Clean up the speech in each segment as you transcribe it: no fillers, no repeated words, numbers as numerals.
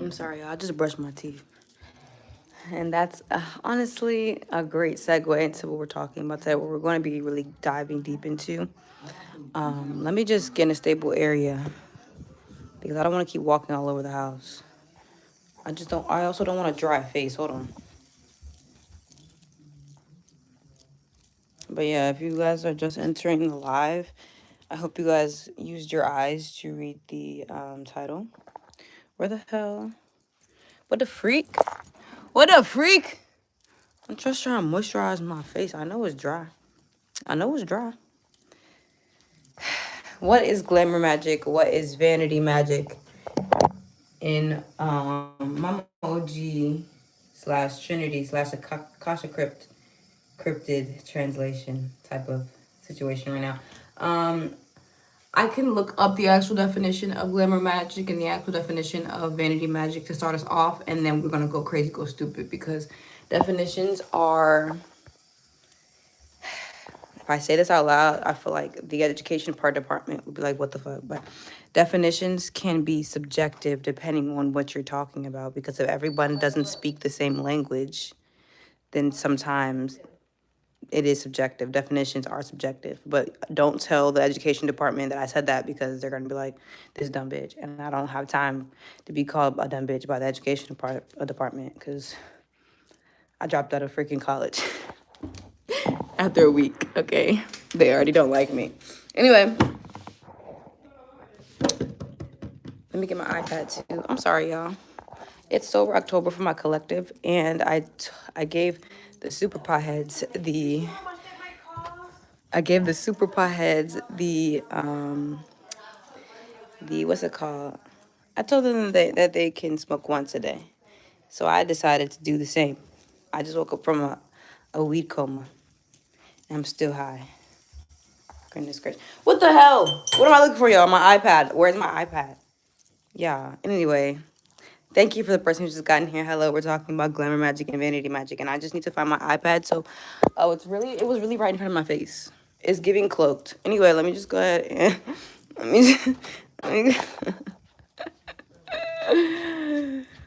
I'm sorry, y'all. I just brushed my teeth. And that's honestly a great segue into what we're talking about today, what we're going to be really diving deep into. Let me just get in a stable area because I don't want to keep walking all over the house. I also don't want a dry face. Hold on. But yeah, if you guys are just entering the live, I hope you guys used your eyes to read the title. Where the hell? What the freak? What the freak? I'm just trying to moisturize my face. I know it's dry. I know it's dry. What is glamour magic? What is vanity magic? In Mama OG / Trinity / Akasha cryptid translation type of situation right now. I can look up the actual definition of glamour magic and the actual definition of vanity magic to start us off, and then we're gonna go crazy, go stupid, because definitions are, if I say this out loud, I feel like the education department would be like, what the fuck? But definitions can be subjective depending on what you're talking about, because if everyone doesn't speak the same language, then sometimes it is subjective. Definitions are subjective. But don't tell the education department that I said that, because they're going to be like, this dumb bitch. And I don't have time to be called a dumb bitch by the education department, because I dropped out of freaking college. After a week, okay? They already don't like me. Anyway, let me get my iPad too. I'm sorry, y'all. It's Sober October for my collective, and I gave the super potheads the what's it called? I told them that they can smoke once a day. So I decided to do the same. I just woke up from a weed coma. And I'm still high. Goodness gracious. What the hell? What am I looking for, y'all? My iPad. Where's my iPad? Yeah. Anyway, thank you for the person who just got in here. Hello, we're talking about glamour magic and vanity magic. And I just need to find my iPad. So, it was really right in front of my face. It's giving cloaked. Anyway, let me just go ahead and, let me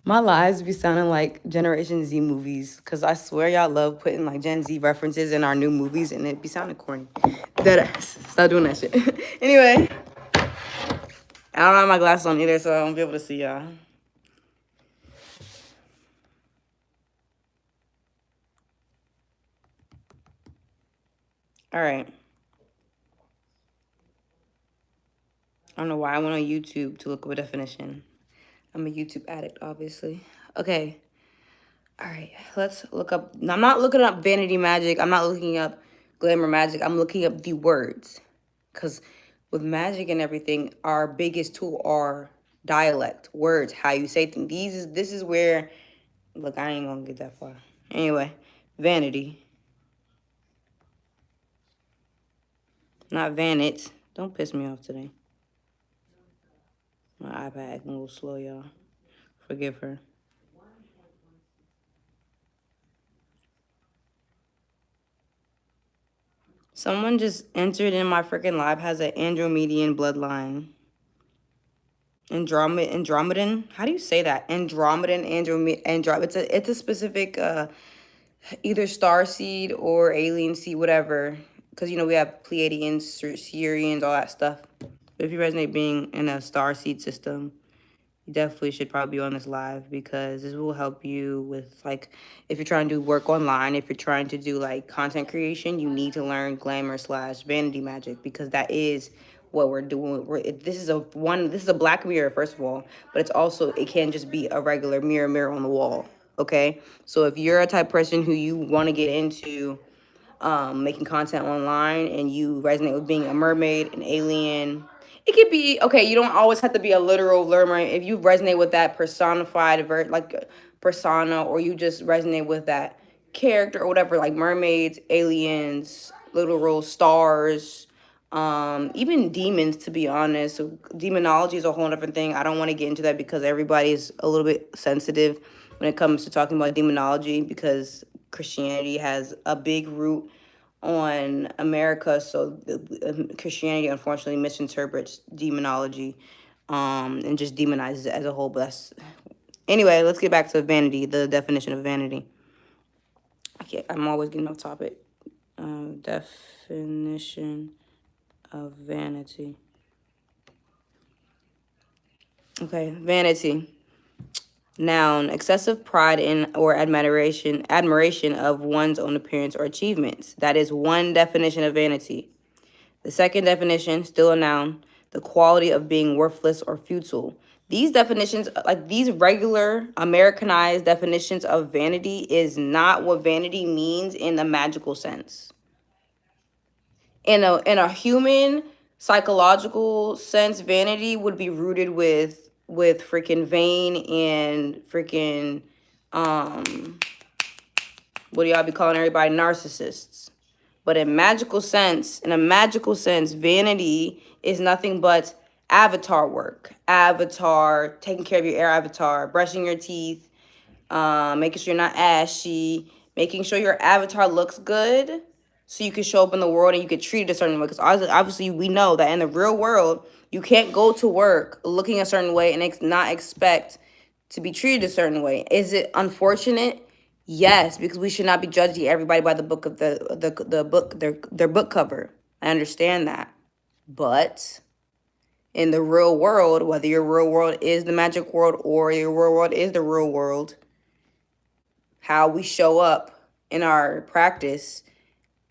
my lives be sounding like Generation Z movies, because I swear y'all love putting like Gen Z references in our new movies, and it be sounding corny. Deadass. Stop doing that shit. Anyway, I don't have my glasses on either, so I won't be able to see y'all. All right. I don't know why I went on YouTube to look up a definition. I'm a YouTube addict, obviously. Okay. All right, let's look up. I'm not looking up vanity magic. I'm not looking up glamour magic. I'm looking up the words. Because with magic and everything, our biggest tool are dialect, words, how you say things. This is where, look, I ain't going to get that far. Anyway, vanity. Not vanet. Don't piss me off today. My iPad acting a little slow, y'all. Forgive her. Someone just entered in my freaking live, has an Andromedan bloodline. Andromedan. How do you say that? Andromedan. It's a specific either star seed or alien seed, whatever. Because we have Pleiadians, Sirians, all that stuff. But if you resonate being in a star seed system, you definitely should probably be on this live, because this will help you with, like, if you're trying to do work online, if you're trying to do like content creation, you need to learn glamour / vanity magic, because that is what we're doing. This is a black mirror, first of all, but it can just be a regular mirror on the wall. Okay, so if you're a type of person who you want to get into making content online, and you resonate with being a mermaid, an alien, it could be, okay, you don't always have to be a literal mermaid. If you resonate with that personified persona, or you just resonate with that character or whatever, like mermaids, aliens, literal stars, even demons, to be honest. So demonology is a whole different thing. I don't want to get into that, because everybody's a little bit sensitive when it comes to talking about demonology, because Christianity has a big root on America, so Christianity unfortunately misinterprets demonology, and just demonizes it as a whole. But Anyway, let's get back to vanity, the definition of vanity. I'm always getting off topic. Definition of vanity. Okay, vanity. Noun, excessive pride in or admiration of one's own appearance or achievements. That is one definition of vanity. The second definition, still a noun, the quality of being worthless or futile. These definitions, like these regular Americanized definitions of vanity, is not what vanity means in the magical sense. In a human psychological sense, vanity would be rooted with freaking vain and freaking what do y'all be calling everybody, narcissists. But in a magical sense, vanity is nothing but avatar work. Avatar, taking care of your air avatar, brushing your teeth, making sure you're not ashy, making sure your avatar looks good so you can show up in the world and you get treated a certain way. Because obviously we know that in the real world, you can't go to work looking a certain way and not expect to be treated a certain way. Is it unfortunate? Yes, because we should not be judging everybody by the book of the book, their book cover. I understand that. But in the real world, whether your real world is the magic world or your real world is the real world, how we show up in our practice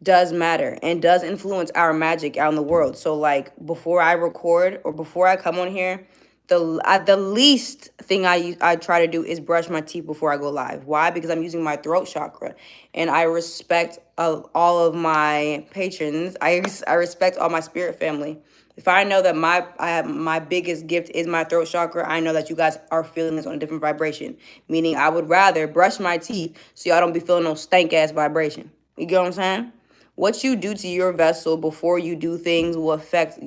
does matter and does influence our magic out in the world. So like before I record or before I come on here, the least thing I try to do is brush my teeth before I go live. Why? Because I'm using my throat chakra, and I respect all of my patrons. I respect all my spirit family. If I know that my biggest gift is my throat chakra, I know that you guys are feeling this on a different vibration. Meaning, I would rather brush my teeth so y'all don't be feeling no stank ass vibration. You get what I'm saying? What you do to your vessel before you do things will affect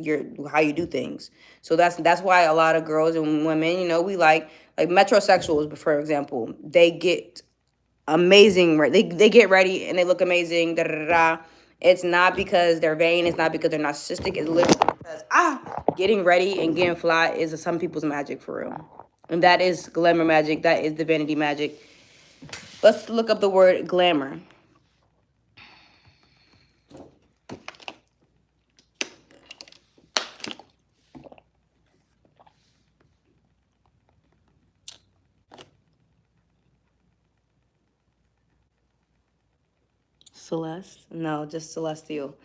how you do things. So that's why a lot of girls and women, we like metrosexuals, for example, they get amazing, right? They get ready and they look amazing. Da, da, da, da. It's not because they're vain. It's not because they're narcissistic. It's literally because getting ready and getting fly is some people's magic for real. And that is glamour magic. That is divinity magic. Let's look up the word glamour. Celeste? No, just celestial.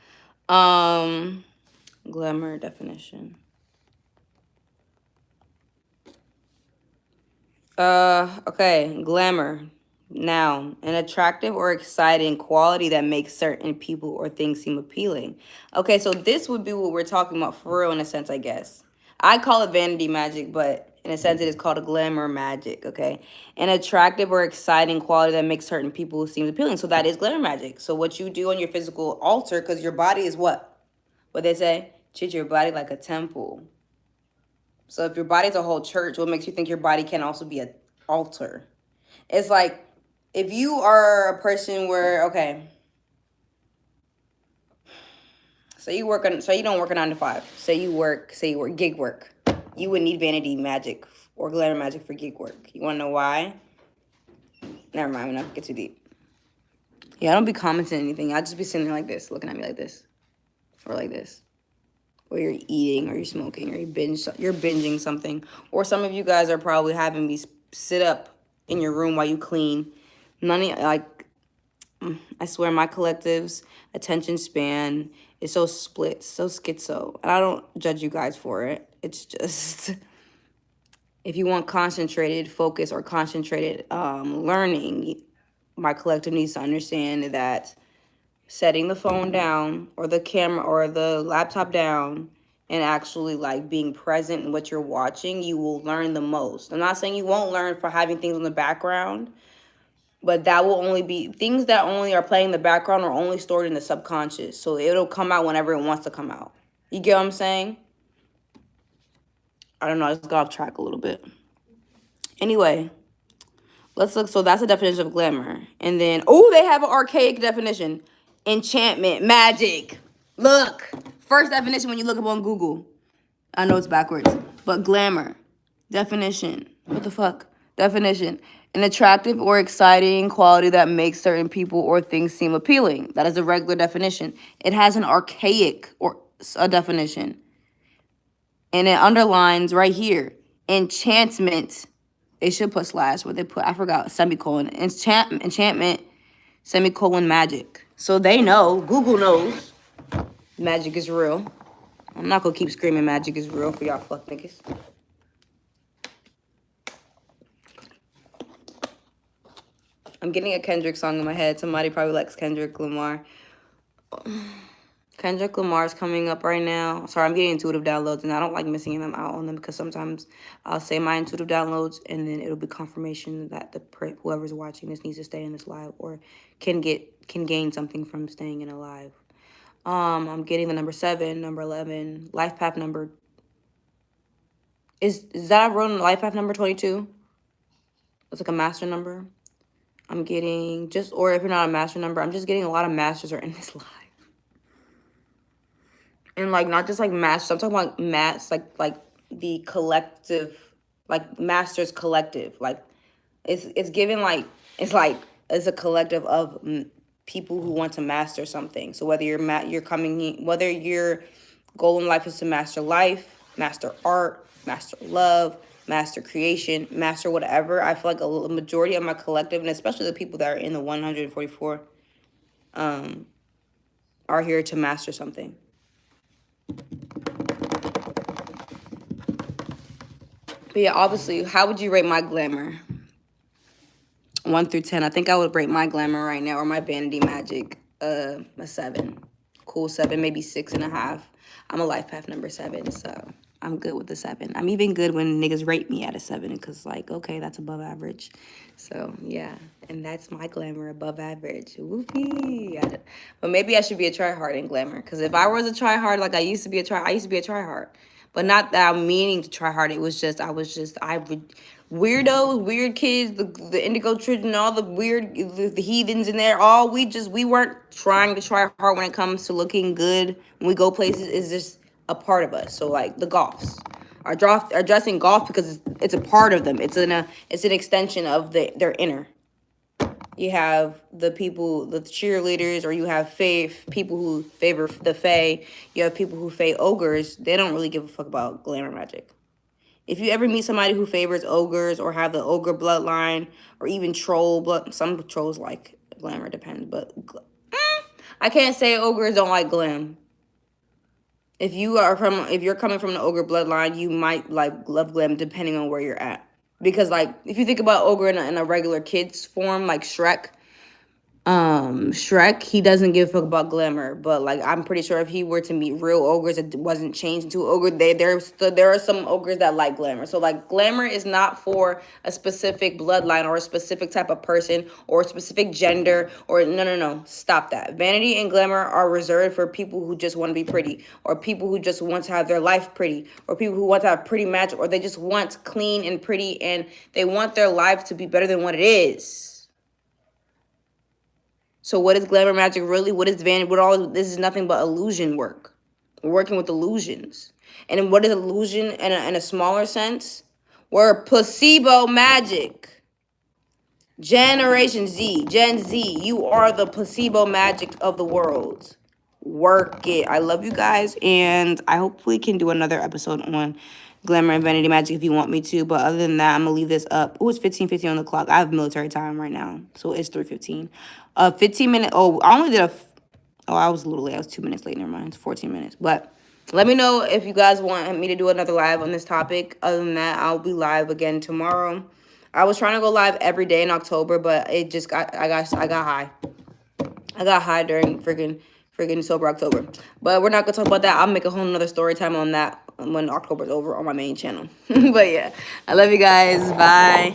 Glamour definition. Okay, glamour. Noun, an attractive or exciting quality that makes certain people or things seem appealing. Okay, so this would be what we're talking about for real in a sense, I guess. I call it vanity magic, but in a sense it is called a glamour magic, okay? An attractive or exciting quality that makes certain people seem appealing. So that is glamour magic. So what you do on your physical altar, because your body is what? What they say? Treat your body like a temple. So if your body's a whole church, what makes you think your body can also be an altar? It's like, if you are a person where, okay, so you don't work a 9 to 5. Say you work gig work. You would need vanity magic or glamour magic for gig work. You want to know why? Never mind, I'm not gonna get too deep. Yeah, I don't be commenting anything. I just be sitting there like this, looking at me like this, or like this. Or you're eating, or you're smoking, or you're binging something. Or some of you guys are probably having me sit up in your room while you clean. I swear my collective's attention span is so split, so schizo. And I don't judge you guys for it. It's just, if you want concentrated focus or concentrated learning, my collective needs to understand that setting the phone down or the camera or the laptop down and actually like being present in what you're watching, you will learn the most. I'm not saying you won't learn for having things in the background, but that will only be things that only are playing in the background or only stored in the subconscious. So it'll come out whenever it wants to come out. You get what I'm saying? I don't know. I just got off track a little bit. Anyway, let's look. So that's a definition of glamour. And then, they have an archaic definition. Enchantment, magic. Look. First definition when you look up on Google. I know it's backwards. But glamour. Definition. What the fuck? Definition. An attractive or exciting quality that makes certain people or things seem appealing. That is a regular definition. It has an archaic or a definition. And it underlines right here. Enchantment. They should put slash, but they put, I forgot, semicolon. Enchantment, semicolon, magic. So they know, Google knows, magic is real. I'm not gonna keep screaming magic is real for y'all fuck niggas. I'm getting a Kendrick song in my head. Somebody probably likes Kendrick Lamar. Kendrick Lamar's coming up right now. Sorry, I'm getting intuitive downloads, and I don't like missing them out on them because sometimes I'll say my intuitive downloads, and then it'll be confirmation that whoever's watching this needs to stay in this live or can gain something from staying in a live. I'm getting the number 7, number 11, life path number. Is that wrote in life path number 22? It's like a master number. I'm getting or if you're not a master number, I'm just getting a lot of masters are in this live. And like not just like masters, I'm talking about like the collective, like masters collective. Like it's given like it's a collective of people who want to master something. So whether whether your goal in life is to master life, master art, master love, master creation, master whatever, I feel like a majority of my collective, and especially the people that are in the 144, are here to master something. But yeah, obviously, how would you rate my glamour? 1 through 10. I think I would rate my glamour right now, or my vanity magic, a 7. Cool 7, maybe 6.5. I'm a life path number 7, so I'm good with the 7. I'm even good when niggas rate me at a 7, because like, okay, that's above average. So yeah, and that's my glamour, above average. Whoopee. But maybe I should be a tryhard in glamour, because if I was a tryhard, like I used to be a tryhard. But not that I'm meaning to try hard. It was just, weirdos, weird kids, the indigo children, all the weird, the heathens in there, we weren't trying to try hard when it comes to looking good. When we go places, is just a part of us. So like the Goths are dressing Goth because it's a part of them. It's an extension of their inner. You have the people, the cheerleaders, or you have people who favor the fae. You have people who fae ogres. They don't really give a fuck about glamour magic. If you ever meet somebody who favors ogres or have the ogre bloodline or even troll blood, some trolls like glamour, depends. But I can't say ogres don't like glam. If you're coming from the ogre bloodline, you might love glam depending on where you're at. Because, like, if you think about ogre in a regular kid's form, like Shrek, he doesn't give a fuck about glamour. But, like, I'm pretty sure if he were to meet real ogres, it wasn't changed into ogre. There are some ogres that like glamour. So, like, glamour is not for a specific bloodline or a specific type of person or a specific gender or no. Stop that. Vanity and glamour are reserved for people who just want to be pretty, or people who just want to have their life pretty, or people who want to have pretty magic, or they just want clean and pretty and they want their life to be better than what it is. So what is glamour magic really? What is vanity? This is nothing but illusion work. We're working with illusions. And what is illusion in a smaller sense? We're placebo magic. Generation Z, Gen Z, you are the placebo magic of the world. Work it. I love you guys, and I hopefully can do another episode on glamour and vanity magic if you want me to. But other than that, I'm going to leave this up. Oh, it's 15:50 on the clock. I have military time right now, so it's 3:15. 15-minute. Oh, I only did I was a little late. I was 2 minutes late. Never mind. It's 14 minutes. But let me know if you guys want me to do another live on this topic. Other than that, I'll be live again tomorrow. I was trying to go live every day in October, but it just I got high. I got high during friggin' sober October. But we're not gonna talk about that. I'll make a whole nother story time on that when October's over on my main channel. But yeah, I love you guys. Bye.